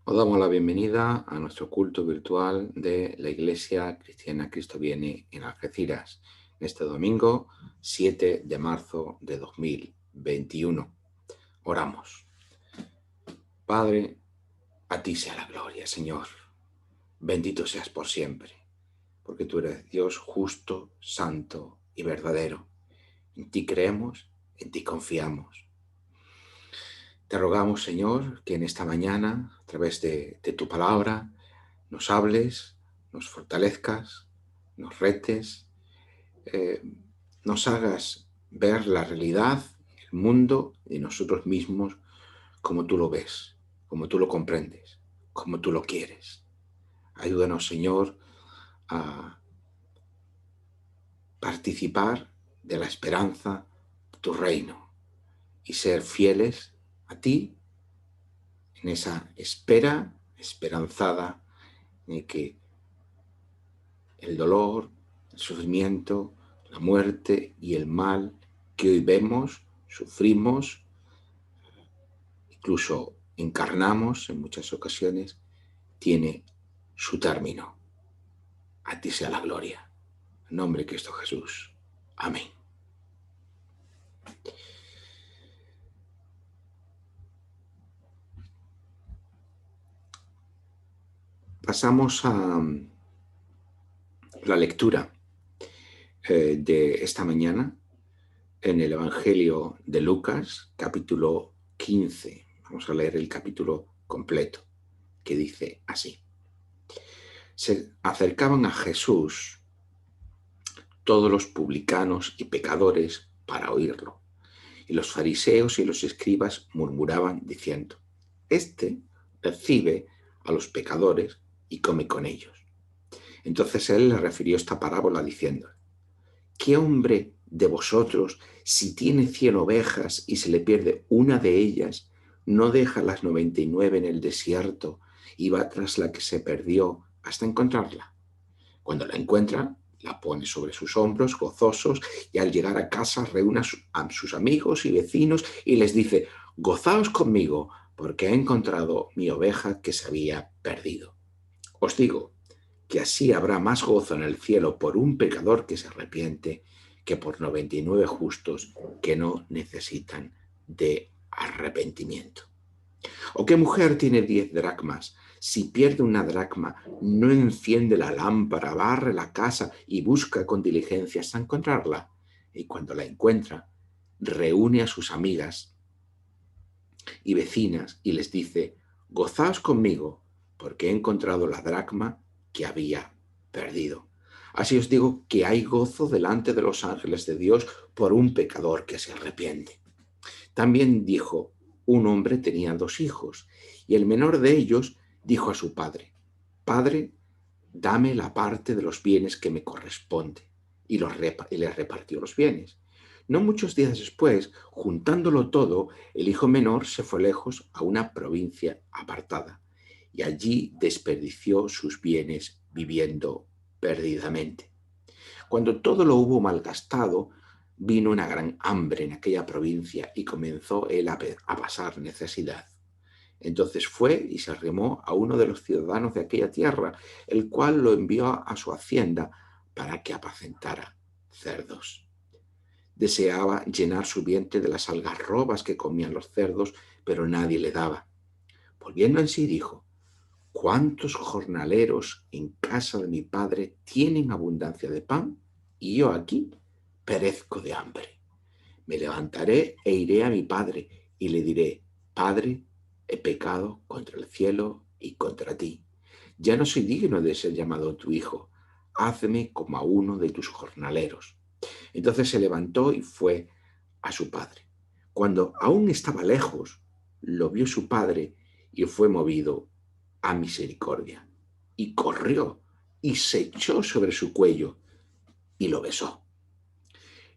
Os damos la bienvenida a nuestro culto virtual de la Iglesia Cristiana Cristo Viene en Algeciras, este domingo 7 de marzo de 2021. Oramos. Padre, a ti sea la gloria, Señor. Bendito seas por siempre, porque tú eres Dios justo, santo y verdadero. En ti creemos, en ti confiamos. Te rogamos, Señor, que en esta mañana, a través de tu palabra, nos hables, nos fortalezcas, nos retes, eh, nos hagas ver la realidad, el mundo y nosotros mismos como tú lo ves, como tú lo comprendes, como tú lo quieres. Ayúdanos, Señor, a participar de la esperanza de tu reino y ser fieles a ti en esa espera esperanzada en que el dolor, el sufrimiento, la muerte y el mal que hoy vemos, sufrimos, incluso encarnamos en muchas ocasiones, tiene su término. A ti sea la gloria. En nombre de Cristo Jesús. Amén. Pasamos a la lectura de esta mañana en el Evangelio de Lucas, capítulo 15. Vamos a leer el capítulo completo, que dice así. Se acercaban a Jesús todos los publicanos y pecadores para oírlo. Y los fariseos y los escribas murmuraban diciendo, Este recibe a los pecadores y come con ellos. Entonces él les refirió esta parábola diciendo, ¿qué hombre de vosotros, si tiene 100 ovejas y se le pierde una de ellas, no deja las 99 en el desierto y va tras la que se perdió hasta encontrarla? Cuando la encuentra, la pone sobre sus hombros gozosos y al llegar a casa reúne a sus amigos y vecinos y les dice, gozaos conmigo porque he encontrado mi oveja que se había perdido. Os digo que así habrá más gozo en el cielo por un pecador que se arrepiente que por 99 justos que no necesitan de arrepentimiento. ¿O qué mujer tiene 10 dracmas? Si pierde una dracma, no enciende la lámpara, barre la casa y busca con diligencia hasta encontrarla. Y cuando la encuentra, reúne a sus amigas y vecinas y les dice, gozaos conmigo, porque he encontrado la dracma que había perdido. Así os digo que hay gozo delante de los ángeles de Dios por un pecador que se arrepiente. También dijo, un hombre tenía 2 hijos, y el menor de ellos dijo a su padre, Padre, dame la parte de los bienes que me corresponde, y les repartió los bienes. No muchos días después, juntándolo todo, el hijo menor se fue lejos a una provincia apartada, y allí desperdició sus bienes viviendo perdidamente. Cuando todo lo hubo malgastado, vino una gran hambre en aquella provincia y comenzó él a pasar necesidad. Entonces fue y se arrimó a uno de los ciudadanos de aquella tierra, el cual lo envió a su hacienda para que apacentara cerdos. Deseaba llenar su vientre de las algarrobas que comían los cerdos, pero nadie le daba. Volviendo en sí dijo, ¿cuántos jornaleros en casa de mi padre tienen abundancia de pan? Y yo aquí perezco de hambre. Me levantaré e iré a mi padre y le diré, Padre, he pecado contra el cielo y contra ti. Ya no soy digno de ser llamado tu hijo. Hazme como a uno de tus jornaleros. Entonces se levantó y fue a su padre. Cuando aún estaba lejos, lo vio su padre y fue movido a misericordia. Y corrió y se echó sobre su cuello y lo besó.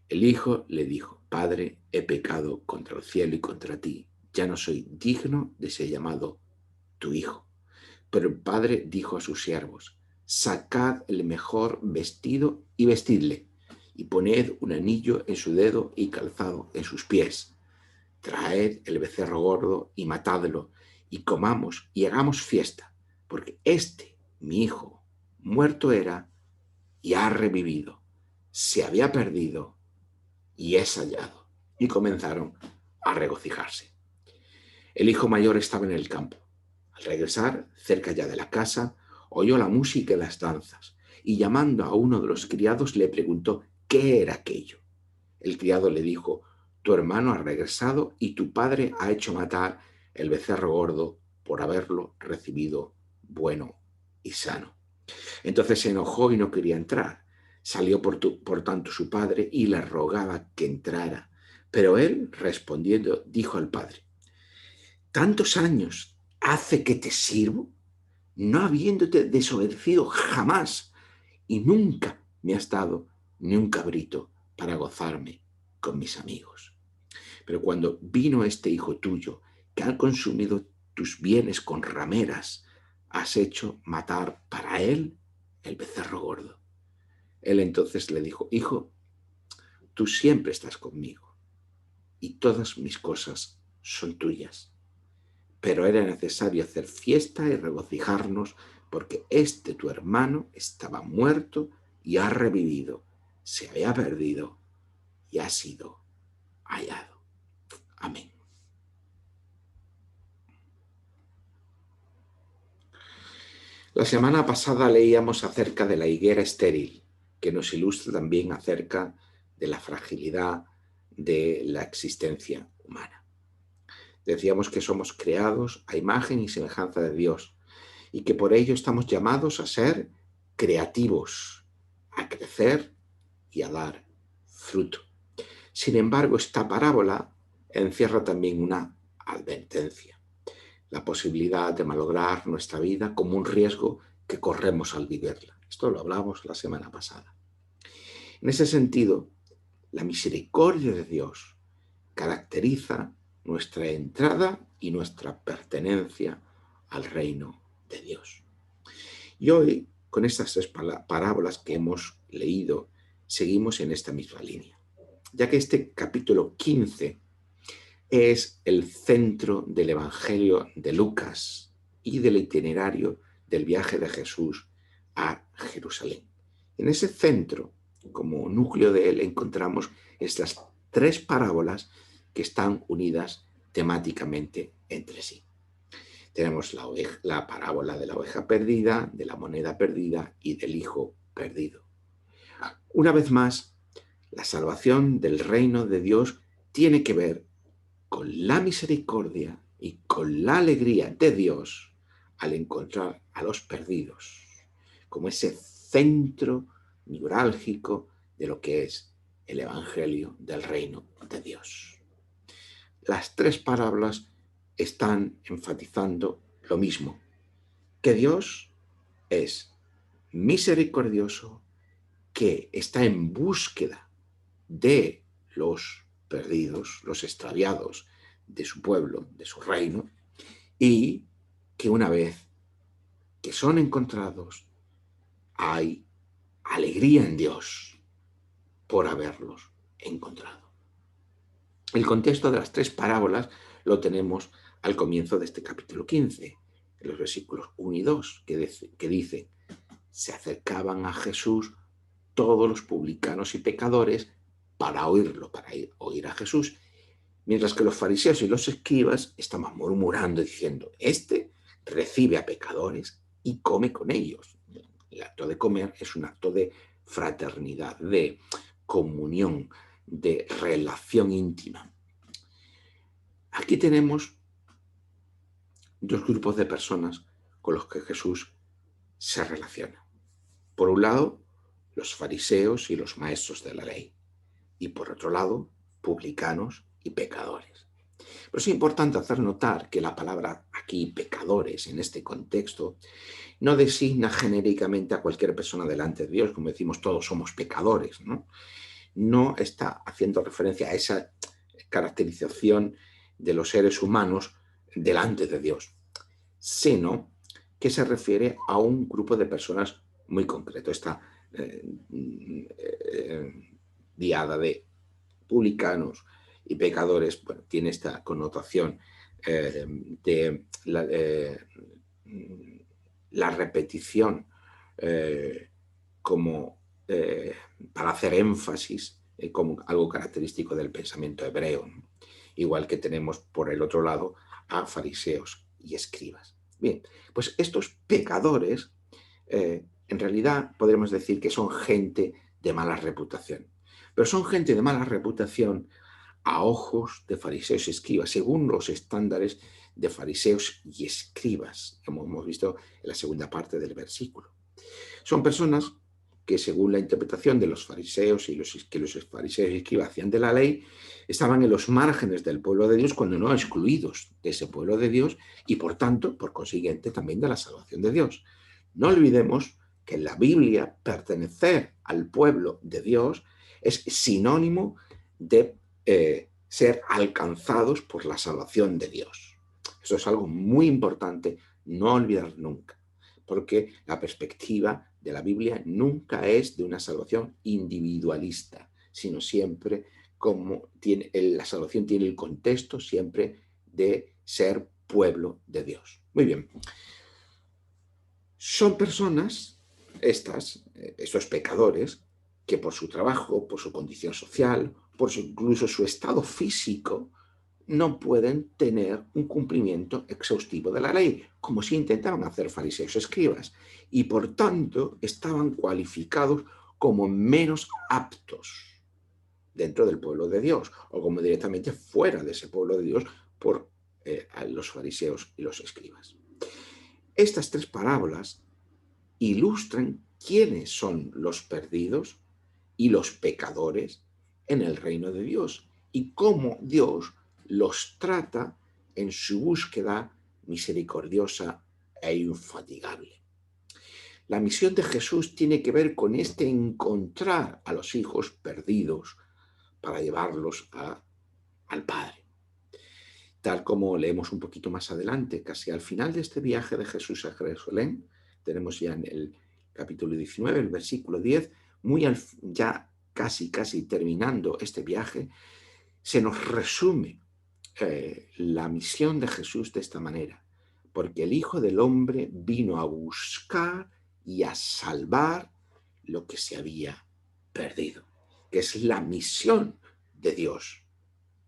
El hijo le dijo, Padre, he pecado contra el cielo y contra ti. Ya no soy digno de ser llamado tu hijo. Pero el padre dijo a sus siervos, sacad el mejor vestido y vestidle, y poned un anillo en su dedo y calzado en sus pies. Traed el becerro gordo y matadlo, y comamos y hagamos fiesta, porque mi hijo, muerto era y ha revivido, se había perdido y es hallado. Y comenzaron a regocijarse. El hijo mayor estaba en el campo. Al regresar, cerca ya de la casa, oyó la música y las danzas, y llamando a uno de los criados le preguntó qué era aquello. El criado le dijo: tu hermano ha regresado y tu padre ha hecho matar el becerro gordo por haberlo recibido bueno y sano. Entonces se enojó y no quería entrar. Salió por tanto su padre y le rogaba que entrara. Pero él, respondiendo, dijo al padre: ¿tantos años hace que te sirvo, no habiéndote desobedecido jamás, y nunca me has dado ni un cabrito para gozarme con mis amigos? Pero cuando vino este hijo tuyo, que ha consumido tus bienes con rameras, has hecho matar para él el becerro gordo. Él entonces le dijo: hijo, tú siempre estás conmigo y todas mis cosas son tuyas. Pero era necesario hacer fiesta y regocijarnos, porque tu hermano estaba muerto y ha revivido, se había perdido y ha sido hallado. Amén. La semana pasada leíamos acerca de la higuera estéril, que nos ilustra también acerca de la fragilidad de la existencia humana. Decíamos que somos creados a imagen y semejanza de Dios y que por ello estamos llamados a ser creativos, a crecer y a dar fruto. Sin embargo, esta parábola encierra también una advertencia: la posibilidad de malograr nuestra vida como un riesgo que corremos al vivirla. Esto lo hablamos la semana pasada. En ese sentido, la misericordia de Dios caracteriza nuestra entrada y nuestra pertenencia al reino de Dios. Y hoy, con estas tres parábolas que hemos leído, seguimos en esta misma línea, ya que este capítulo 15 es el centro del Evangelio de Lucas y del itinerario del viaje de Jesús a Jerusalén. En ese centro, como núcleo de él, encontramos estas tres parábolas que están unidas temáticamente entre sí. Tenemos la parábola de la oveja perdida, de la moneda perdida y del hijo perdido. Una vez más, la salvación del reino de Dios tiene que ver con la misericordia y con la alegría de Dios al encontrar a los perdidos, como ese centro neurálgico de lo que es el Evangelio del reino de Dios. Las tres parábolas están enfatizando lo mismo, que Dios es misericordioso, que está en búsqueda de los perdidos, los extraviados de su pueblo, de su reino, y que una vez que son encontrados, hay alegría en Dios por haberlos encontrado. El contexto de las tres parábolas lo tenemos al comienzo de este capítulo 15, en los versículos 1 y 2, que dice: se acercaban a Jesús todos los publicanos y pecadores para oírlo, para oír a Jesús, mientras que los fariseos y los escribas estaban murmurando diciendo: este recibe a pecadores y come con ellos. El acto de comer es un acto de fraternidad, de comunión, de relación íntima. Aquí tenemos dos grupos de personas con los que Jesús se relaciona. Por un lado, los fariseos y los maestros de la ley, y por otro lado, publicanos y pecadores. Pero es importante hacer notar que la palabra aquí, pecadores, en este contexto, no designa genéricamente a cualquier persona delante de Dios, como decimos todos somos pecadores, ¿no? No está haciendo referencia a esa caracterización de los seres humanos delante de Dios, sino que se refiere a un grupo de personas muy concreto. Esta diada de publicanos y pecadores, bueno, tiene esta connotación de la repetición como para hacer énfasis como algo característico del pensamiento hebreo, ¿no? Igual que tenemos por el otro lado a fariseos y escribas. Bien, pues estos pecadores en realidad podríamos decir que son gente de mala reputación, pero son gente de mala reputación a ojos de fariseos y escribas, según los estándares de fariseos y escribas, como hemos visto en la segunda parte del versículo. Son personas que, según la interpretación de los fariseos y que los fariseos y escribas hacían de la ley, estaban en los márgenes del pueblo de Dios, cuando no excluidos de ese pueblo de Dios, y por tanto, por consiguiente, también de la salvación de Dios. No olvidemos que en la Biblia pertenecer al pueblo de Dios es sinónimo de ser alcanzados por la salvación de Dios. Eso es algo muy importante, no olvidar nunca, porque la perspectiva de la Biblia nunca es de una salvación individualista, sino siempre como la salvación tiene el contexto siempre de ser pueblo de Dios. Muy bien. Son personas, estos pecadores, que por su trabajo, por su condición social, incluso su estado físico, no pueden tener un cumplimiento exhaustivo de la ley, como si intentaban hacer fariseos escribas, y por tanto estaban cualificados como menos aptos dentro del pueblo de Dios, o como directamente fuera de ese pueblo de Dios por los fariseos y los escribas. Estas tres parábolas ilustran quiénes son los perdidos y los pecadores en el reino de Dios y cómo Dios los trata en su búsqueda misericordiosa e infatigable. La misión de Jesús tiene que ver con encontrar a los hijos perdidos para llevarlos al Padre. Tal como leemos un poquito más adelante, casi al final de este viaje de Jesús a Jerusalén, tenemos ya en el capítulo 19, el versículo 10, ya casi terminando este viaje, se nos resume la misión de Jesús de esta manera, porque el Hijo del Hombre vino a buscar y a salvar lo que se había perdido, que es la misión de Dios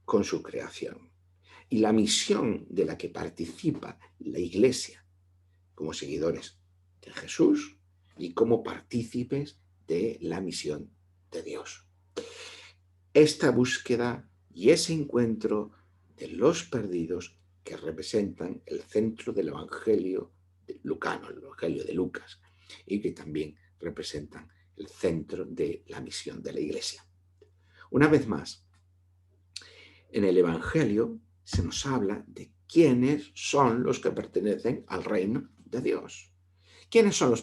con su creación y la misión de la que participa la Iglesia como seguidores de Jesús y como partícipes de la misión de Dios. Esta búsqueda y ese encuentro de los perdidos que representan el centro del Evangelio lucano, el Evangelio de Lucas, y que también representan el centro de la misión de la Iglesia. Una vez más, en el Evangelio se nos habla de quiénes son los que pertenecen al reino de Dios. ¿Quiénes son los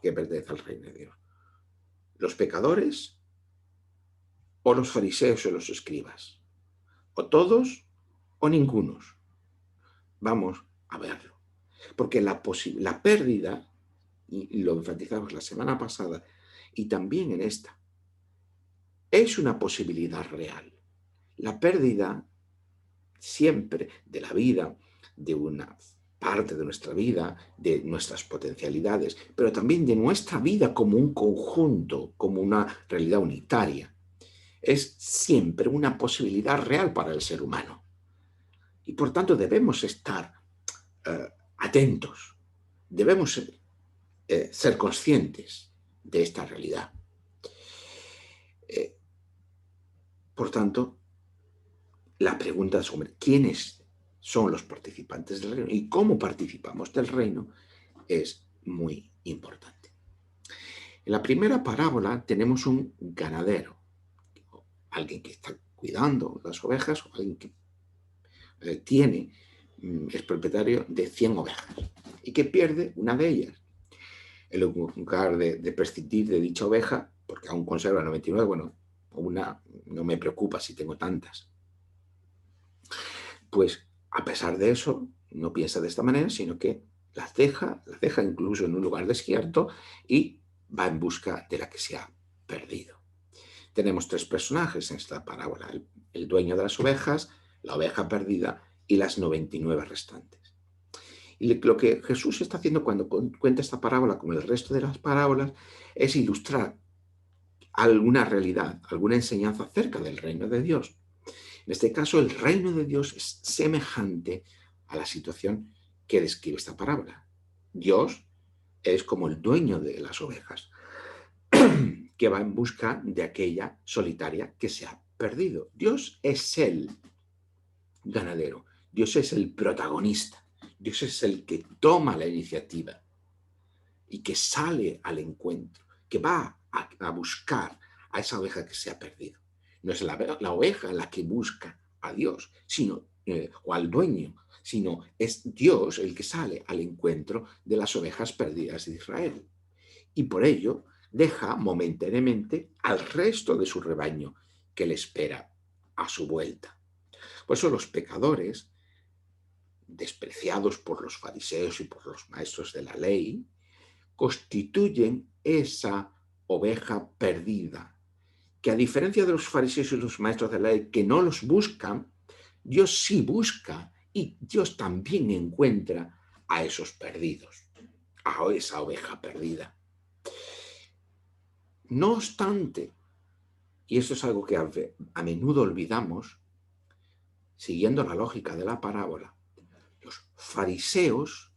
que pertenecen al reino de Dios? ¿Los pecadores o los fariseos o los escribas? ¿O todos o ningunos? Vamos a verlo. Porque la pérdida, y lo enfatizamos la semana pasada y también en esta, es una posibilidad real. La pérdida siempre de la vida, de una parte de nuestra vida, de nuestras potencialidades, pero también de nuestra vida como un conjunto, como una realidad unitaria, es siempre una posibilidad real para el ser humano. Y por tanto debemos estar atentos, debemos ser conscientes de esta realidad. Por tanto, la pregunta sobre quiénes son los participantes del reino y cómo participamos del reino es muy importante. En la primera parábola tenemos un ganadero, alguien que está cuidando las ovejas, o alguien que es propietario de 100 ovejas y que pierde una de ellas. En lugar de prescindir de dicha oveja, porque aún conserva 99, bueno, una no me preocupa si tengo tantas. Pues a pesar de eso, no piensa de esta manera, sino que las deja incluso en un lugar desierto y va en busca de la que se ha perdido. Tenemos tres personajes en esta parábola: el dueño de las ovejas, la oveja perdida y las 99 restantes. Y lo que Jesús está haciendo cuando cuenta esta parábola, como el resto de las parábolas, es ilustrar alguna realidad, alguna enseñanza acerca del reino de Dios. En este caso, el reino de Dios es semejante a la situación que describe esta parábola. Dios es como el dueño de las ovejas, que va en busca de aquella solitaria que se ha perdido. Dios es el ganadero, Dios es el protagonista, Dios es el que toma la iniciativa y que sale al encuentro, que va a buscar a esa oveja que se ha perdido. No es la oveja la que busca a Dios, o al dueño, sino es Dios el que sale al encuentro de las ovejas perdidas de Israel. Y por ello deja momentáneamente al resto de su rebaño que le espera a su vuelta. Por eso los pecadores, despreciados por los fariseos y por los maestros de la ley, constituyen esa oveja perdida, que a diferencia de los fariseos y los maestros de la ley que no los buscan, Dios sí busca y Dios también encuentra a esos perdidos, a esa oveja perdida. No obstante, y esto es algo que a menudo olvidamos, siguiendo la lógica de la parábola, los fariseos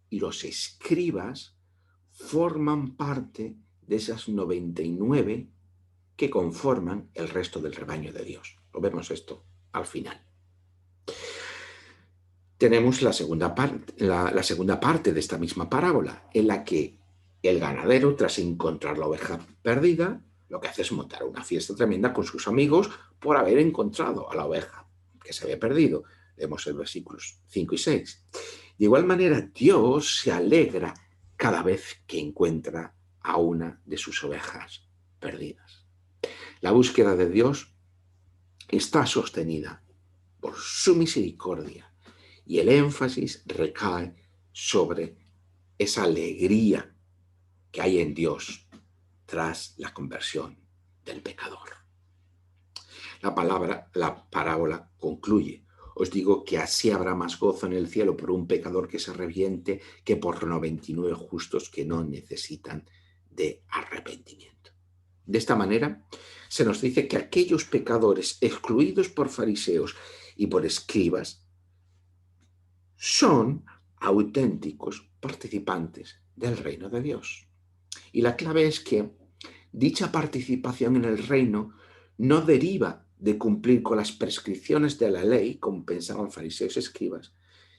y los escribas forman parte de esas 99 que conforman el resto del rebaño de Dios. Lo vemos esto al final. Tenemos la segunda parte de esta misma parábola, en la que el ganadero, tras encontrar la oveja perdida, lo que hace es montar una fiesta tremenda con sus amigos por haber encontrado a la oveja que se había perdido. Leemos el versículos 5 y 6. De igual manera, Dios se alegra cada vez que encuentra a una de sus ovejas perdidas. La búsqueda de Dios está sostenida por su misericordia y el énfasis recae sobre esa alegría que hay en Dios tras la conversión del pecador. La parábola concluye: os digo que así habrá más gozo en el cielo por un pecador que se arrepiente que por 99 justos que no necesitan de arrepentimiento. De esta manera, se nos dice que aquellos pecadores excluidos por fariseos y por escribas son auténticos participantes del reino de Dios. Y la clave es que dicha participación en el reino no deriva de cumplir con las prescripciones de la ley, como pensaban fariseos y escribas,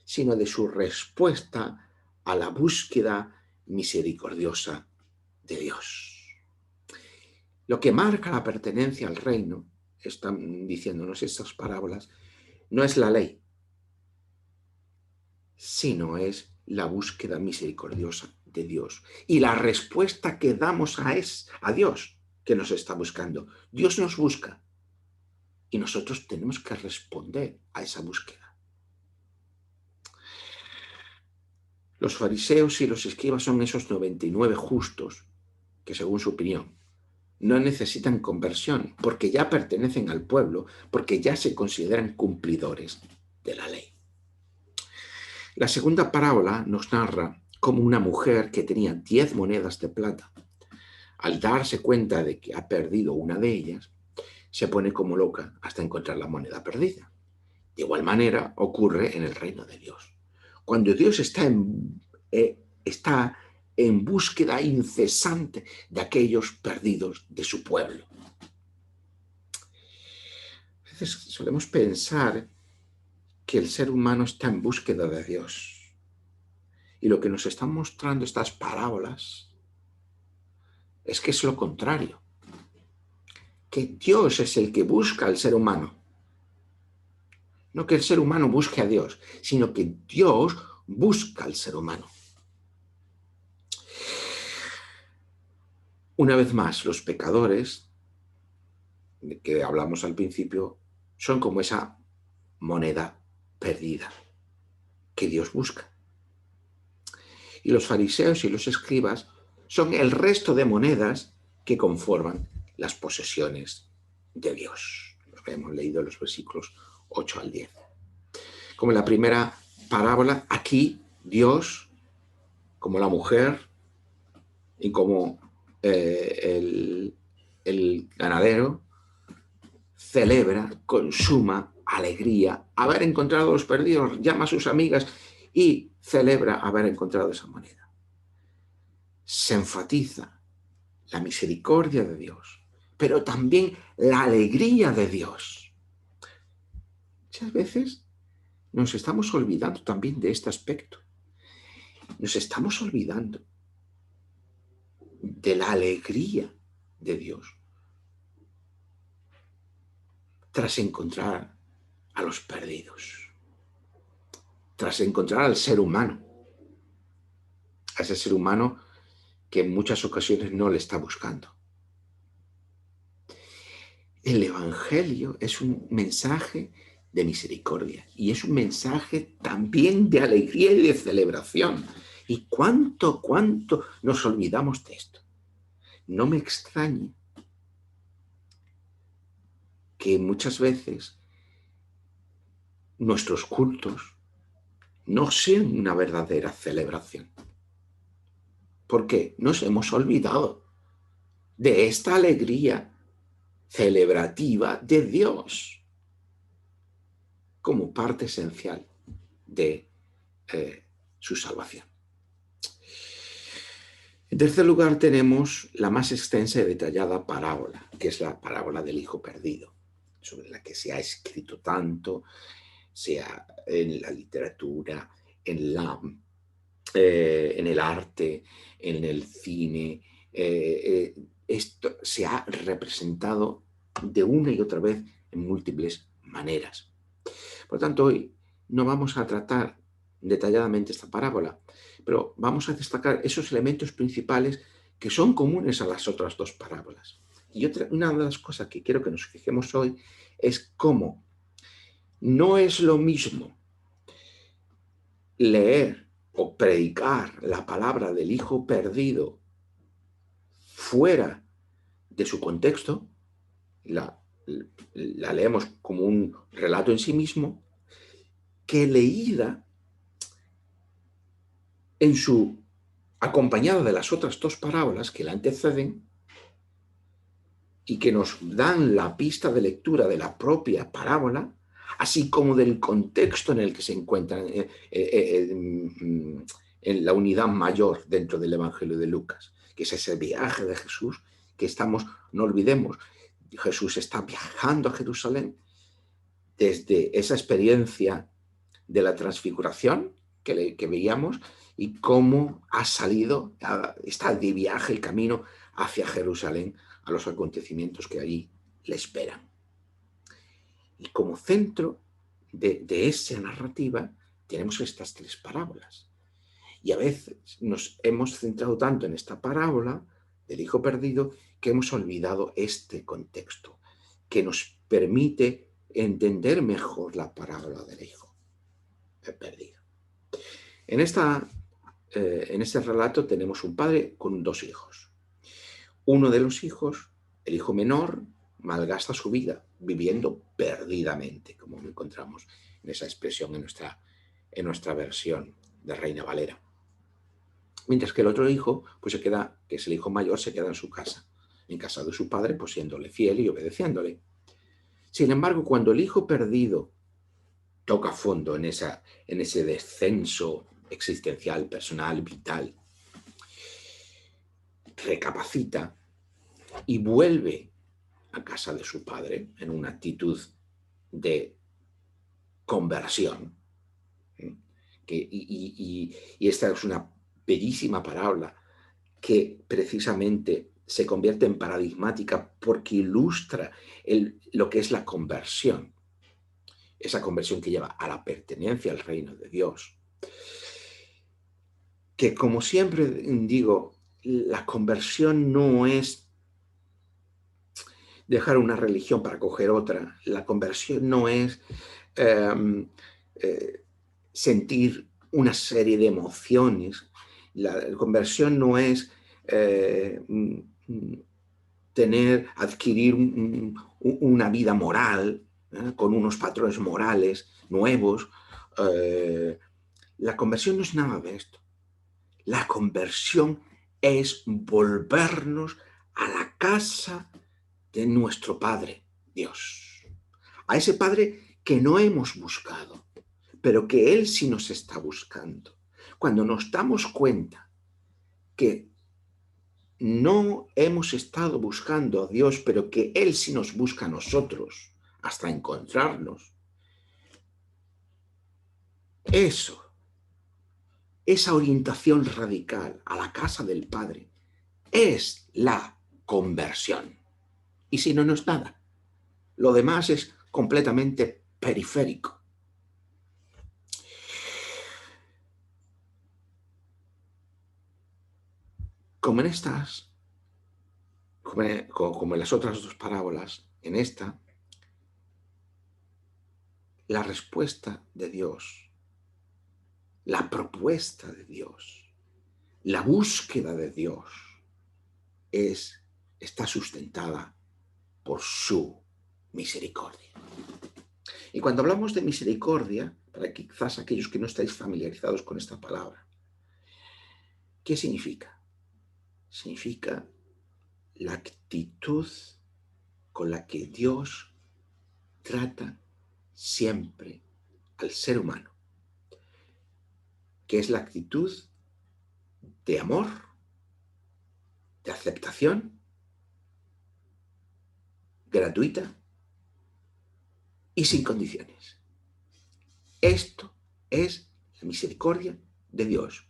sino de su respuesta a la búsqueda misericordiosa de Dios. Lo que marca la pertenencia al reino, están diciéndonos estas parábolas, no es la ley, sino es la búsqueda misericordiosa de Dios y la respuesta que damos a Dios que nos está buscando. Dios nos busca y nosotros tenemos que responder a esa búsqueda. Los fariseos y los escribas son esos 99 justos que, según su opinión, no necesitan conversión porque ya pertenecen al pueblo, porque ya se consideran cumplidores de la ley. La segunda parábola nos narra cómo una mujer que tenía 10 monedas de plata, al darse cuenta de que ha perdido una de ellas, se pone como loca hasta encontrar la moneda perdida. De igual manera ocurre en el reino de Dios. Cuando Dios está en búsqueda incesante de aquellos perdidos de su pueblo. A veces solemos pensar que el ser humano está en búsqueda de Dios. Y lo que nos están mostrando estas parábolas es que es lo contrario. Que Dios es el que busca al ser humano. No que el ser humano busque a Dios, sino que Dios busca al ser humano. Una vez más, los pecadores, de que hablamos al principio, son como esa moneda perdida que Dios busca. Y los fariseos y los escribas son el resto de monedas que conforman las posesiones de Dios. Lo que hemos leído en los versículos 8 al 10. Como en la primera parábola, aquí Dios, como la mujer y como el ganadero, celebra con suma alegría haber encontrado a los perdidos, llama a sus amigas y celebra haber encontrado esa moneda. Se enfatiza la misericordia de Dios, pero también la alegría de Dios. Muchas veces nos estamos olvidando también de este aspecto. Nos estamos olvidando de la alegría de Dios tras encontrar a los perdidos, tras encontrar al ser humano, a ese ser humano que en muchas ocasiones no le está buscando. El Evangelio es un mensaje de misericordia y es un mensaje también de alegría y de celebración. Y cuánto nos olvidamos de esto. No me extraña que muchas veces nuestros cultos no sean una verdadera celebración. ¿Por qué? Nos hemos olvidado de esta alegría celebrativa de Dios como parte esencial de su salvación. En tercer lugar, tenemos la más extensa y detallada parábola, que es la parábola del hijo perdido, sobre la que se ha escrito tanto, sea en la literatura, en el arte, en el cine. Esto se ha representado de una y otra vez en múltiples maneras. Por lo tanto, hoy no vamos a tratar detalladamente esta parábola, pero vamos a destacar esos elementos principales que son comunes a las otras dos parábolas. Y una de las cosas que quiero que nos fijemos hoy es cómo no es lo mismo leer o predicar la palabra del hijo perdido fuera de su contexto, la leemos como un relato en sí mismo, que leída en su acompañada de las otras dos parábolas que la anteceden y que nos dan la pista de lectura de la propia parábola, así como del contexto en el que se encuentran en la unidad mayor dentro del Evangelio de Lucas, que es ese viaje de Jesús que no olvidemos, Jesús está viajando a Jerusalén desde esa experiencia de la transfiguración que veíamos y cómo ha salido, está de viaje el camino hacia Jerusalén a los acontecimientos que allí le esperan. Y como centro de esa narrativa tenemos estas tres parábolas. Y a veces nos hemos centrado tanto en esta parábola del hijo perdido que hemos olvidado este contexto que nos permite entender mejor la parábola del hijo perdido. En este relato tenemos un padre con dos hijos. Uno de los hijos, el hijo menor, malgasta su vida viviendo perdidamente, como encontramos en esa expresión en nuestra versión de Reina Valera. Mientras que el otro hijo, pues se queda, que es el hijo mayor, se queda en casa de su padre, pues siéndole fiel y obedeciéndole. Sin embargo, cuando el hijo perdido toca fondo en ese descenso existencial, personal, vital, recapacita y vuelve a casa de su padre en una actitud de conversión. Y esta es una bellísima parábola que precisamente se convierte en paradigmática porque ilustra lo que es la conversión. Esa conversión que lleva a la pertenencia al reino de Dios. Que como siempre digo, la conversión no es dejar una religión para coger otra. La conversión no es sentir una serie de emociones. La conversión no es adquirir una vida moral con unos patrones morales nuevos La conversión no es nada de esto. La conversión es volvernos a la casa de nuestro Padre, Dios. A ese Padre que no hemos buscado, pero que Él sí nos está buscando. Cuando nos damos cuenta que no hemos estado buscando a Dios, pero que Él sí nos busca a nosotros hasta encontrarnos, esa orientación radical a la casa del Padre es la conversión. Y si no, no es nada. Lo demás es completamente periférico. Como en como en las otras dos parábolas, en esta, la respuesta de Dios, la propuesta de Dios, la búsqueda de Dios está sustentada por su misericordia. Y cuando hablamos de misericordia, para quizás aquellos que no estáis familiarizados con esta palabra, ¿qué significa? Significa la actitud con la que Dios trata siempre al ser humano, que es la actitud de amor, de aceptación, gratuita y sin condiciones. Esto es la misericordia de Dios.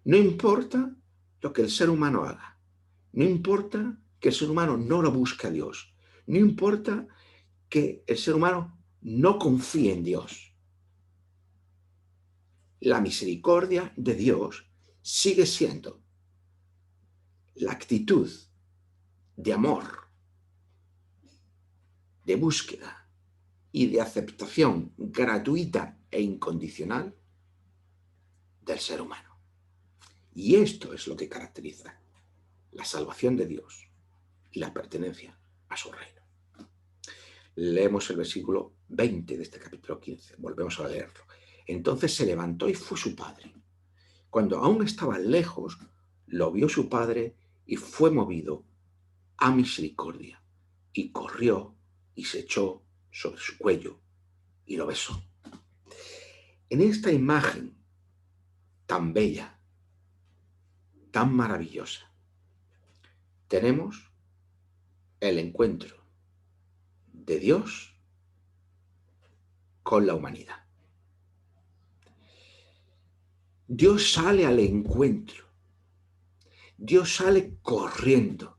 No importa lo que el ser humano haga, no importa que el ser humano no lo busque a Dios, no importa que el ser humano no confíe en Dios. La misericordia de Dios sigue siendo la actitud de amor, de búsqueda y de aceptación gratuita e incondicional del ser humano. Y esto es lo que caracteriza la salvación de Dios y la pertenencia a su reino. Leemos el versículo 20 de este capítulo 15. Volvemos a leerlo. Entonces se levantó y fue su padre. Cuando aún estaba lejos, lo vio su padre y fue movido a misericordia. Y corrió y se echó sobre su cuello y lo besó. En esta imagen tan bella, tan maravillosa, tenemos el encuentro de Dios con la humanidad. Dios sale al encuentro. Dios sale corriendo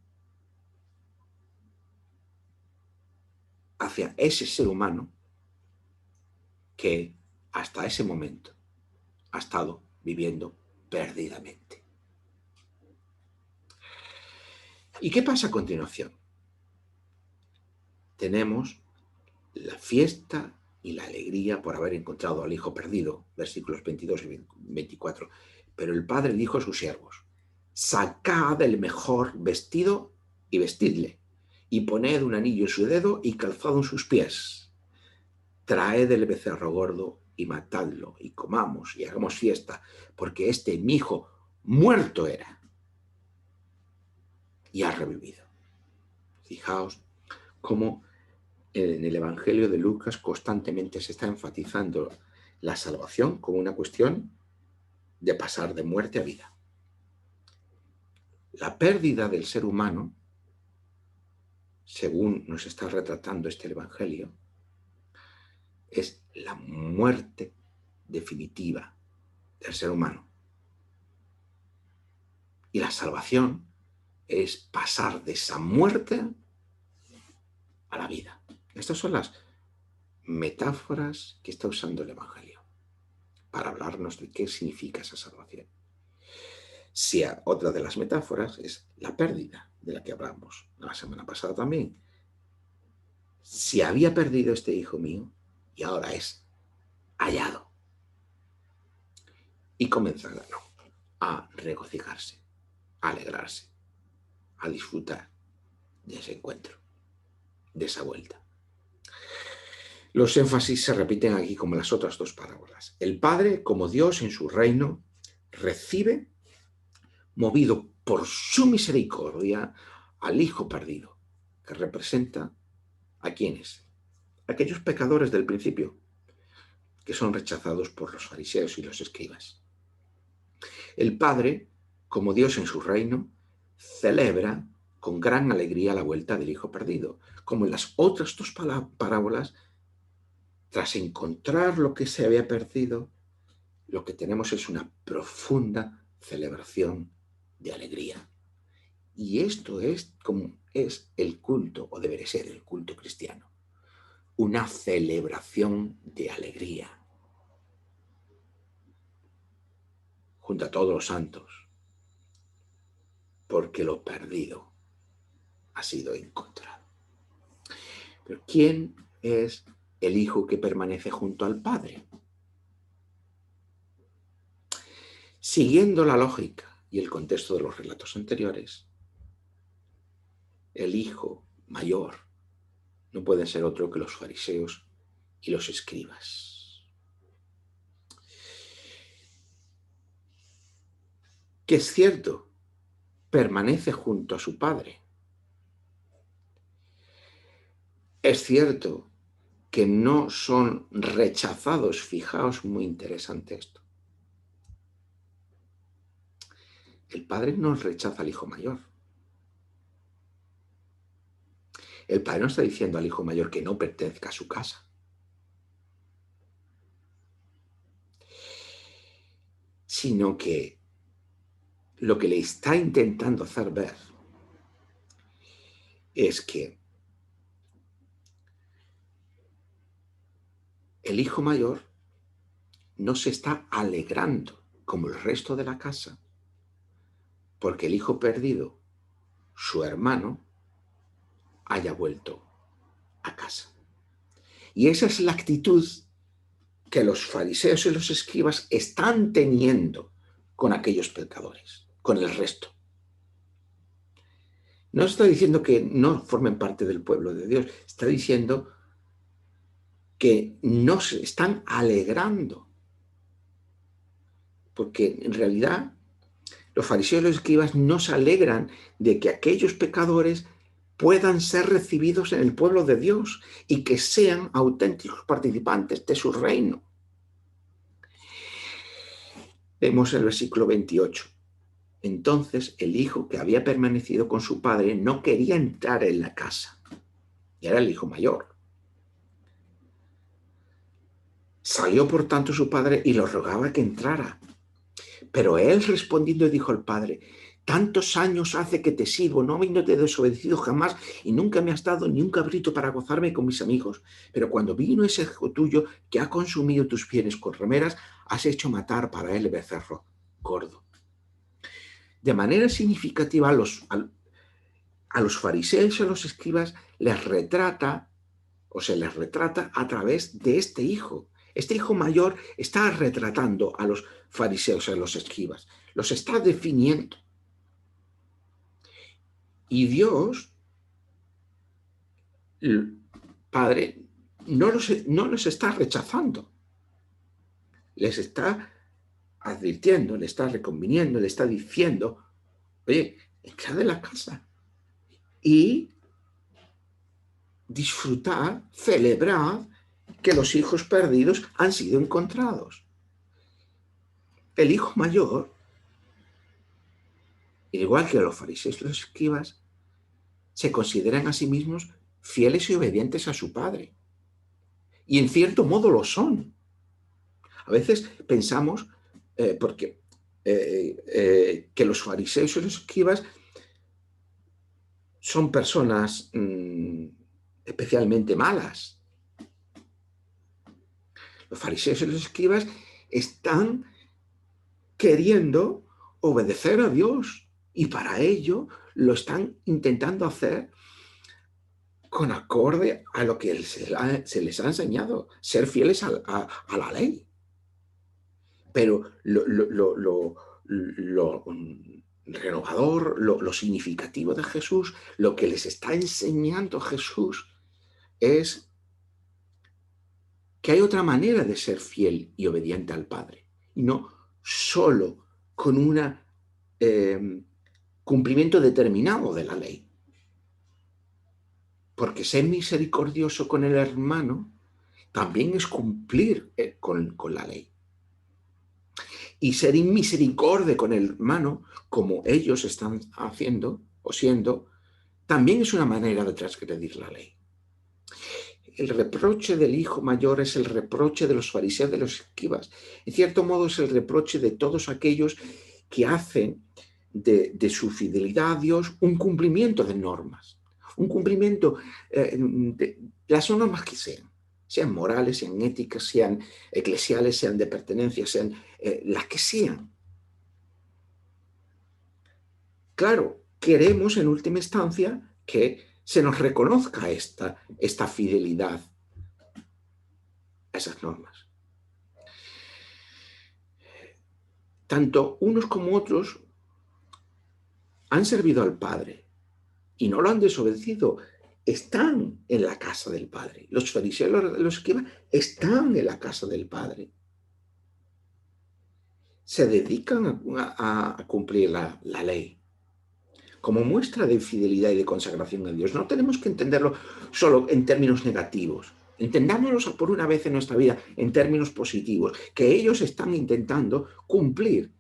hacia ese ser humano que hasta ese momento ha estado viviendo perdidamente. ¿Y qué pasa a continuación? Tenemos la fiesta y la alegría por haber encontrado al hijo perdido, versículos 22 y 24. Pero el padre dijo a sus siervos: sacad el mejor vestido y vestidle, y poned un anillo en su dedo y calzado en sus pies. Traed el becerro gordo y matadlo, y comamos y hagamos fiesta, porque mi hijo muerto era y ha revivido. Fijaos cómo en el Evangelio de Lucas constantemente se está enfatizando la salvación como una cuestión de pasar de muerte a vida. La pérdida del ser humano, según nos está retratando este Evangelio, es la muerte definitiva del ser humano. Y la salvación es pasar de esa muerte a la vida. Estas son las metáforas que está usando el Evangelio para hablarnos de qué significa esa salvación. Si otra de las metáforas es la pérdida de la que hablamos la semana pasada también. Si había perdido este hijo mío y ahora es hallado. Y comenzarán a regocijarse, a alegrarse, a disfrutar de ese encuentro, de esa vuelta. Los énfasis se repiten aquí como las otras dos parábolas. El Padre, como Dios en su reino, recibe, movido por su misericordia, al Hijo perdido, que representa ¿a quiénes? Aquellos pecadores del principio, que son rechazados por los fariseos y los escribas. El Padre, como Dios en su reino, celebra con gran alegría la vuelta del Hijo perdido. Como en las otras dos parábolas, tras encontrar lo que se había perdido, lo que tenemos es una profunda celebración de alegría. Y esto es como es el culto, o debería ser el culto cristiano. Una celebración de alegría junto a todos los santos, porque lo perdido ha sido encontrado. Pero ¿quién es el Hijo que permanece junto al Padre? Siguiendo la lógica y el contexto de los relatos anteriores, el Hijo mayor no puede ser otro que los fariseos y los escribas. Que es cierto, permanece junto a su Padre. Es cierto que no son rechazados. Fijaos, muy interesante esto. El Padre no rechaza al Hijo mayor. El Padre no está diciendo al Hijo mayor que no pertenezca a su casa. Sino que lo que le está intentando hacer ver es que el hijo mayor no se está alegrando como el resto de la casa, porque el hijo perdido, su hermano, haya vuelto a casa. Y esa es la actitud que los fariseos y los escribas están teniendo con aquellos pecadores, con el resto. No está diciendo que no formen parte del pueblo de Dios, está diciendo que no se están alegrando, porque en realidad los fariseos y los escribas no se alegran de que aquellos pecadores puedan ser recibidos en el pueblo de Dios y que sean auténticos participantes de su reino. Vemos el versículo 28. Entonces el hijo que había permanecido con su padre no quería entrar en la casa. Y era el hijo mayor. Salió por tanto su padre y lo rogaba que entrara. Pero él respondiendo dijo al padre: tantos años hace que te sirvo, no habiéndote desobedecido jamás, y nunca me has dado ni un cabrito para gozarme con mis amigos. Pero cuando vino ese hijo tuyo que ha consumido tus bienes con rameras, has hecho matar para él el becerro gordo. De manera significativa a los fariseos y a los escribas les retrata, o se les retrata a través de este hijo. Este hijo mayor está retratando a los fariseos y a los escribas, los está definiendo. Y Dios, el Padre, no los está rechazando, les está advirtiendo, le está reconviniendo, le está diciendo: oye, entrad en la casa y disfrutad, celebrad que los hijos perdidos han sido encontrados. El hijo mayor, igual que los fariseos y los escribas, se consideran a sí mismos fieles y obedientes a su padre. Y en cierto modo lo son. A veces pensamos, que los fariseos y los escribas son personas especialmente malas. Los fariseos y los escribas están queriendo obedecer a Dios y para ello lo están intentando hacer con acorde a lo que se les ha enseñado, ser fieles a la ley. Pero lo renovador, lo significativo de Jesús, lo que les está enseñando Jesús es que hay otra manera de ser fiel y obediente al Padre, y no solo con un cumplimiento determinado de la ley. Porque ser misericordioso con el hermano también es cumplir con la ley. Y ser inmisericordia con el hermano, como ellos están haciendo o siendo, también es una manera de transgredir la ley. El reproche del hijo mayor es el reproche de los fariseos, de los escribas. En cierto modo es el reproche de todos aquellos que hacen de su fidelidad a Dios un cumplimiento de normas, un cumplimiento de las normas que sean morales, sean éticas, sean eclesiales, sean de pertenencia, sean las que sean. Claro, queremos en última instancia que se nos reconozca esta fidelidad a esas normas. Tanto unos como otros han servido al Padre y no lo han desobedecido. Están en la casa del Padre. Los fariseos, los escribas, están en la casa del Padre. Se dedican a cumplir la ley como muestra de fidelidad y de consagración a Dios. No tenemos que entenderlo solo en términos negativos. Entendámoslo por una vez en nuestra vida en términos positivos, que ellos están intentando cumplir,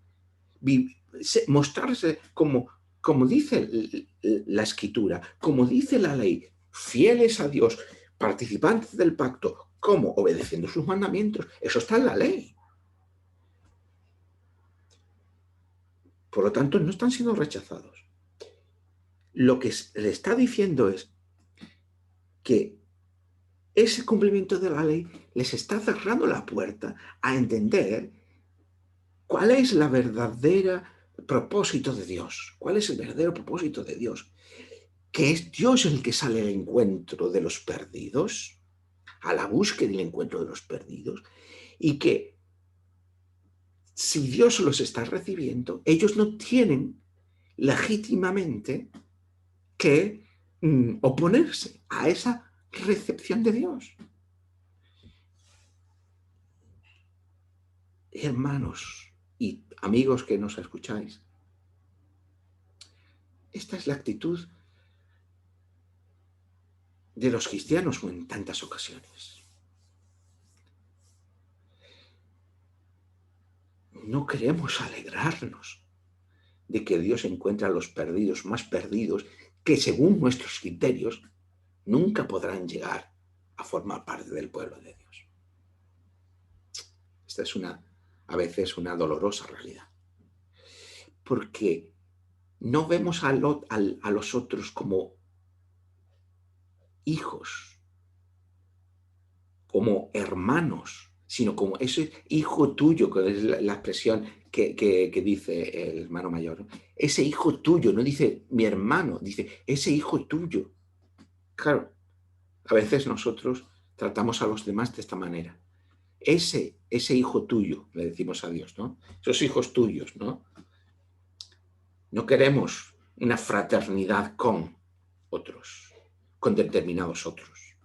mostrarse como dice la Escritura, como dice la ley, fieles a Dios, participantes del pacto, como obedeciendo sus mandamientos. Eso está en la ley. Por lo tanto, no están siendo rechazados. Lo que le está diciendo es que ese cumplimiento de la ley les está cerrando la puerta a entender cuál es la verdadera propósito de Dios, cuál es el verdadero propósito de Dios, que es Dios el que sale al encuentro de los perdidos, a la búsqueda y el encuentro de los perdidos, y que si Dios los está recibiendo, ellos no tienen legítimamente que oponerse a esa recepción de Dios. Hermanos y amigos que nos escucháis, esta es la actitud de los cristianos en tantas ocasiones. No queremos alegrarnos de que Dios encuentra a los perdidos más perdidos que según nuestros criterios nunca podrán llegar a formar parte del pueblo de Dios. Esta es a veces una dolorosa realidad. Porque no vemos a los otros como hijos, como hermanos, sino como ese hijo tuyo, que es la expresión que dice el hermano mayor. Ese hijo tuyo, no dice mi hermano, dice ese hijo tuyo. Claro, a veces nosotros tratamos a los demás de esta manera. Ese hijo tuyo, le decimos a Dios, ¿no? Esos hijos tuyos, ¿no? No queremos una fraternidad con otros, con determinados otros.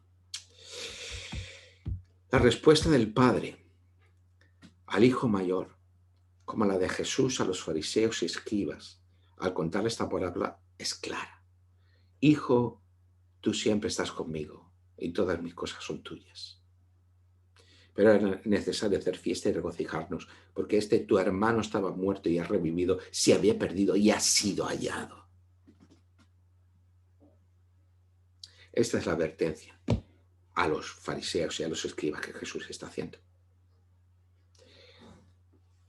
La respuesta del Padre al hijo mayor, como la de Jesús a los fariseos y escribas, al contar esta parábola, es clara. Hijo, tú siempre estás conmigo y todas mis cosas son tuyas. Pero era necesario hacer fiesta y regocijarnos, porque tu hermano estaba muerto y ha revivido, se había perdido y ha sido hallado. Esta es la advertencia a los fariseos y a los escribas que Jesús está haciendo.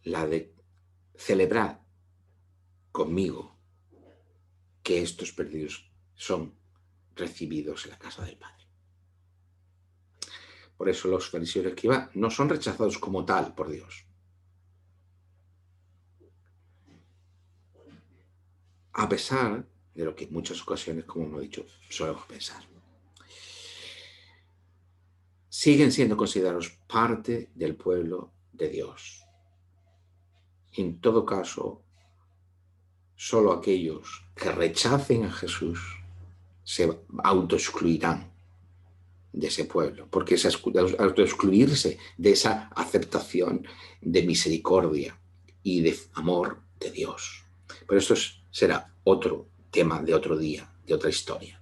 La de celebrar conmigo que estos perdidos son recibidos en la casa del Padre. Por eso los fariseos y escribas no son rechazados como tal por Dios. A pesar de lo que en muchas ocasiones, como hemos dicho, solemos pensar. Siguen siendo considerados parte del pueblo de Dios. En todo caso, solo aquellos que rechacen a Jesús se autoexcluirán de ese pueblo, porque es autoexcluirse de esa aceptación de misericordia y de amor de Dios. Pero esto será otro tema de otro día, de otra historia.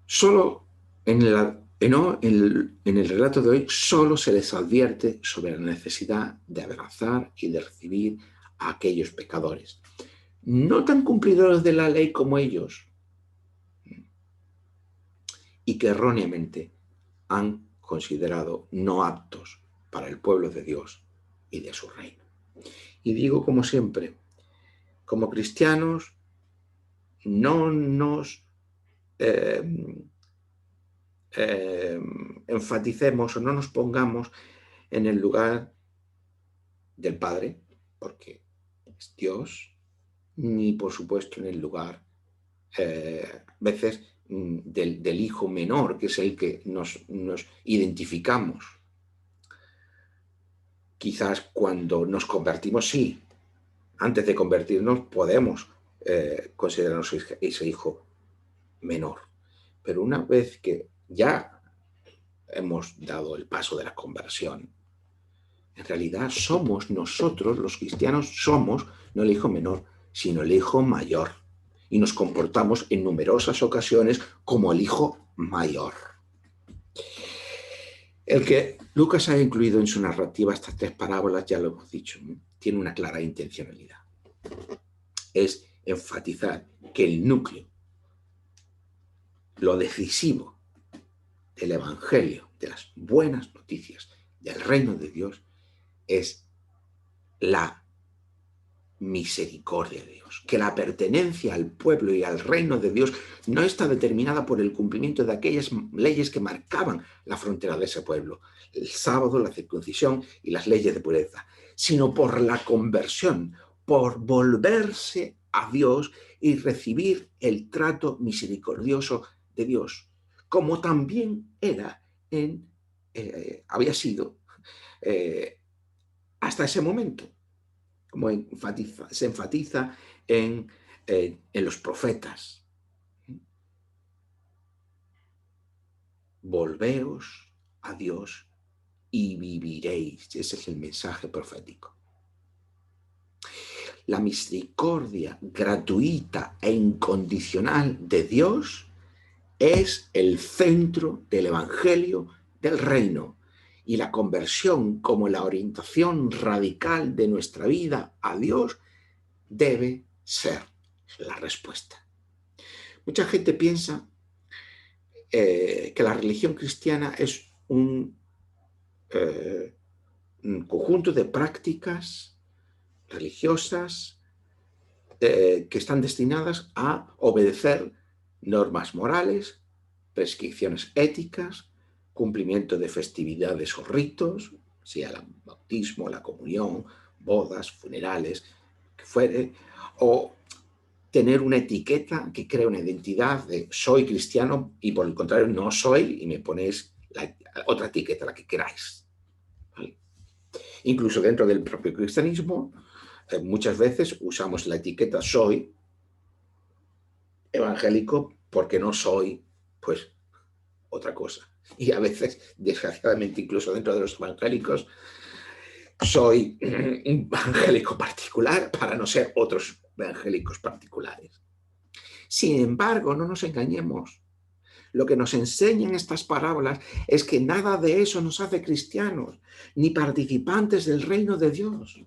Solo en el relato de hoy solo se les advierte sobre la necesidad de abrazar y de recibir a aquellos pecadores, no tan cumplidores de la ley como ellos, y que erróneamente han considerado no aptos para el pueblo de Dios y de su reino. Y digo, como siempre, como cristianos, no nos enfaticemos o no nos pongamos en el lugar del Padre, porque es Dios, ni por supuesto en el lugar a veces del hijo menor, que es el que nos identificamos. Quizás cuando nos convertimos, sí, antes de convertirnos podemos considerarnos ese hijo menor. Pero una vez que ya hemos dado el paso de la conversión, en realidad somos nosotros, los cristianos, somos no el hijo menor, sino el hijo mayor. Y nos comportamos en numerosas ocasiones como el hijo mayor. El que Lucas ha incluido en su narrativa estas 3 parábolas, ya lo hemos dicho, ¿no? Tiene una clara intencionalidad. Es enfatizar que el núcleo, lo decisivo del Evangelio, de las buenas noticias del reino de Dios, es la misericordia de Dios, que la pertenencia al pueblo y al reino de Dios no está determinada por el cumplimiento de aquellas leyes que marcaban la frontera de ese pueblo, el sábado, la circuncisión y las leyes de pureza, sino por la conversión, por volverse a Dios y recibir el trato misericordioso de Dios, como también había sido hasta ese momento, como se enfatiza en los profetas. Volveos a Dios y viviréis. Ese es el mensaje profético. La misericordia gratuita e incondicional de Dios es el centro del Evangelio del Reino, y la conversión como la orientación radical de nuestra vida a Dios debe ser la respuesta. Mucha gente piensa que la religión cristiana es un conjunto de prácticas religiosas que están destinadas a obedecer normas morales, prescripciones éticas, cumplimiento de festividades o ritos, sea el bautismo, la comunión, bodas, funerales, que fuere, o tener una etiqueta que crea una identidad de soy cristiano y por el contrario no soy, y me ponéis otra etiqueta, la que queráis. ¿Vale? Incluso dentro del propio cristianismo, muchas veces usamos la etiqueta soy evangélico porque no soy, pues, otra cosa. Y a veces, desgraciadamente, incluso dentro de los evangélicos, soy un evangélico particular para no ser otros evangélicos particulares. Sin embargo, no nos engañemos. Lo que nos enseñan estas parábolas es que nada de eso nos hace cristianos, ni participantes del reino de Dios.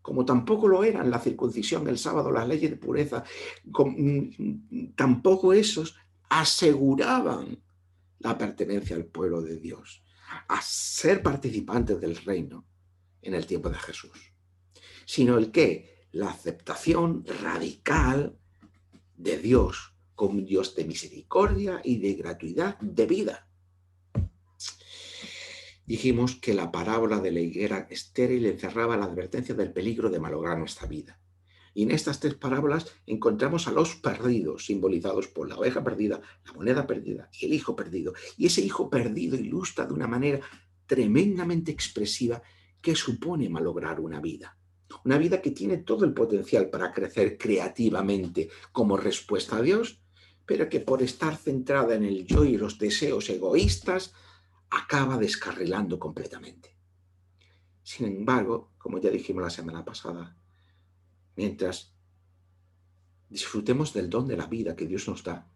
Como tampoco lo eran la circuncisión, el sábado, las leyes de pureza, tampoco esos aseguraban la pertenencia al pueblo de Dios, a ser participantes del reino en el tiempo de Jesús, sino el que la aceptación radical de Dios como un Dios de misericordia y de gratuidad de vida. Dijimos que la parábola de la higuera estéril encerraba la advertencia del peligro de malograr nuestra vida. Y en estas 3 parábolas encontramos a los perdidos, simbolizados por la oveja perdida, la moneda perdida y el hijo perdido. Y ese hijo perdido ilustra de una manera tremendamente expresiva qué supone malograr una vida. Una vida que tiene todo el potencial para crecer creativamente como respuesta a Dios, pero que por estar centrada en el yo y los deseos egoístas acaba descarrilando completamente. Sin embargo, como ya dijimos la semana pasada, mientras disfrutemos del don de la vida que Dios nos da,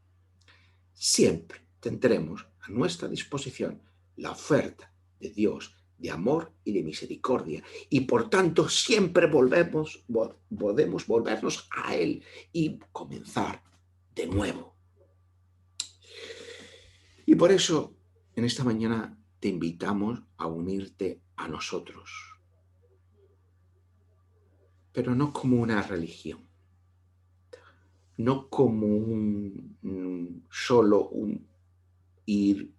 siempre tendremos a nuestra disposición la oferta de Dios de amor y de misericordia, y por tanto siempre podemos volvernos a Él y comenzar de nuevo. Y por eso, en esta mañana te invitamos a unirte a nosotros, pero no como una religión, no como solo ir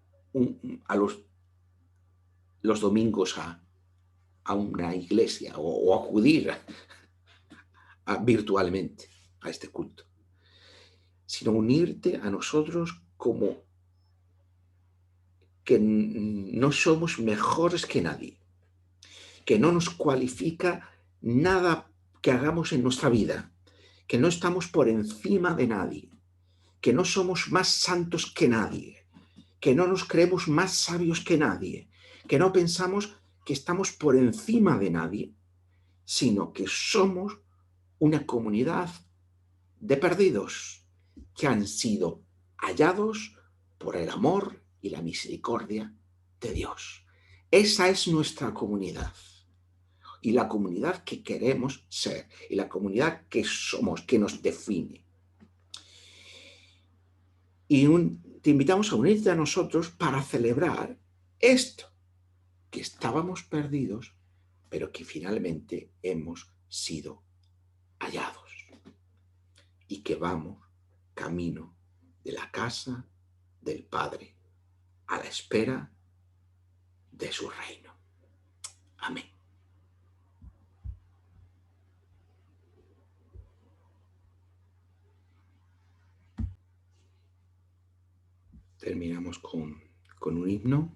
a los domingos a una iglesia o acudir virtualmente a este culto, sino unirte a nosotros como que no somos mejores que nadie, que no nos cualifica nada que hagamos en nuestra vida, que no estamos por encima de nadie, que no somos más santos que nadie, que no nos creemos más sabios que nadie, que no pensamos que estamos por encima de nadie, sino que somos una comunidad de perdidos que han sido hallados por el amor y la misericordia de Dios. Esa es nuestra comunidad, y la comunidad que queremos ser, y la comunidad que somos, que nos define. Y te invitamos a unirte a nosotros para celebrar esto, que estábamos perdidos, pero que finalmente hemos sido hallados, y que vamos camino de la casa del Padre a la espera de su reino. Amén. Terminamos con un himno.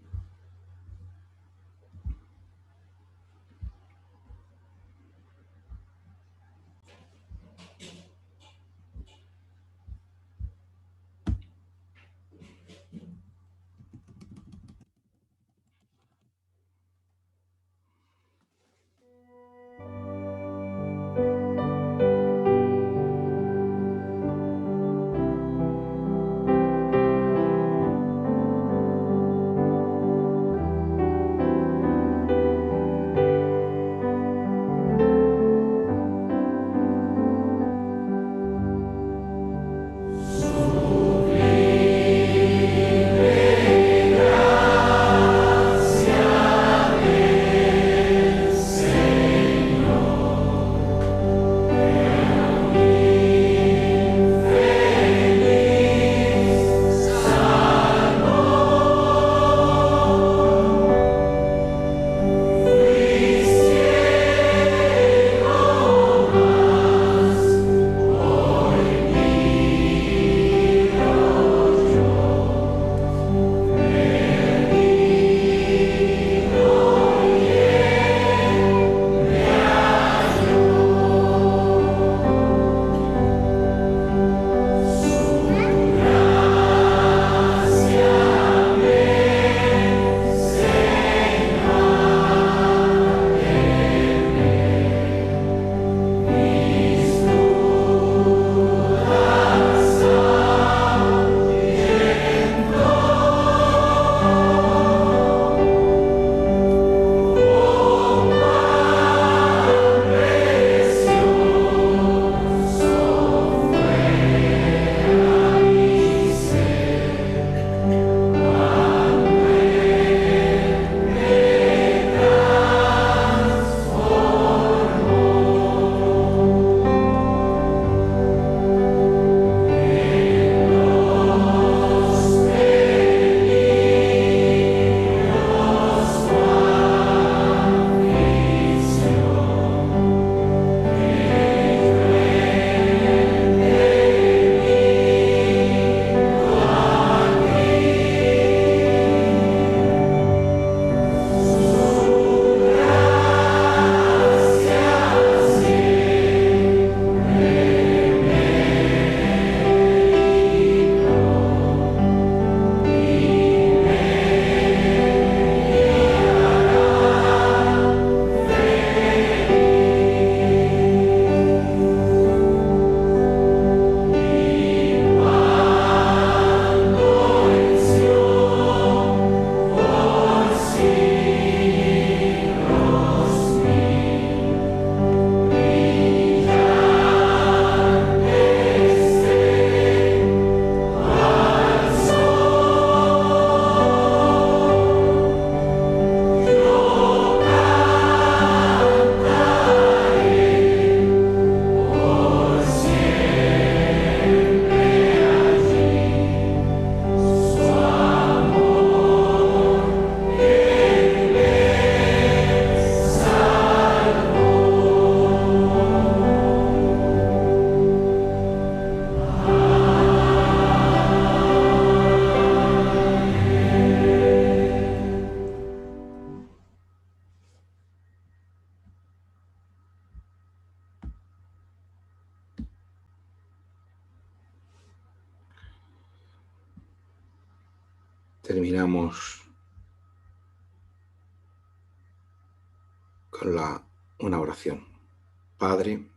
terminamos con una oración. Padre,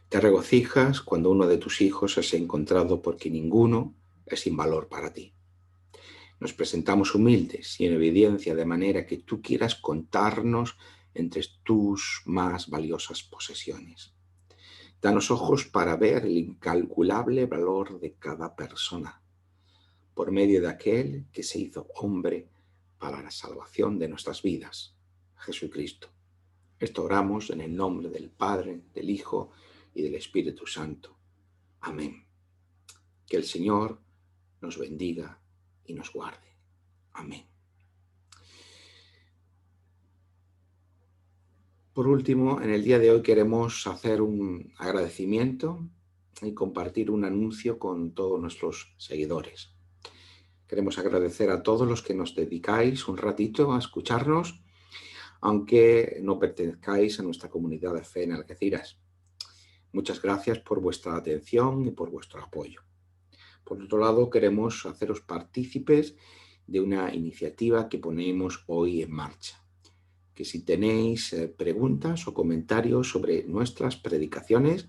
te regocijas cuando uno de tus hijos es encontrado porque ninguno es sin valor para ti. Nos presentamos humildes y en obediencia de manera que tú quieras contarnos entre tus más valiosas posesiones. Danos ojos para ver el incalculable valor de cada persona, por medio de aquel que se hizo hombre para la salvación de nuestras vidas, Jesucristo. Esto oramos en el nombre del Padre, del Hijo y del Espíritu Santo. Amén. Que el Señor nos bendiga y nos guarde. Amén. Por último, en el día de hoy queremos hacer un agradecimiento y compartir un anuncio con todos nuestros seguidores. Queremos agradecer a todos los que nos dedicáis un ratito a escucharnos, aunque no pertenezcáis a nuestra comunidad de fe en Algeciras. Muchas gracias por vuestra atención y por vuestro apoyo. Por otro lado, queremos haceros partícipes de una iniciativa que ponemos hoy en marcha. Que si tenéis preguntas o comentarios sobre nuestras predicaciones,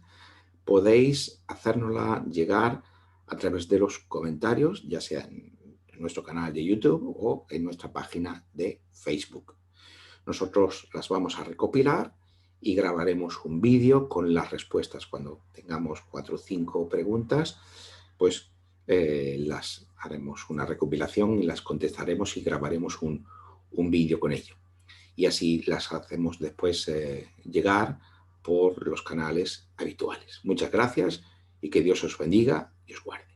podéis hacérnosla llegar a través de los comentarios, ya sea en nuestro canal de YouTube o en nuestra página de Facebook. Nosotros las vamos a recopilar y grabaremos un vídeo con las respuestas. Cuando tengamos 4 o 5 preguntas, pues las haremos una recopilación y las contestaremos y grabaremos un vídeo con ello. Y así las hacemos después llegar por los canales habituales. Muchas gracias y que Dios os bendiga y os guarde.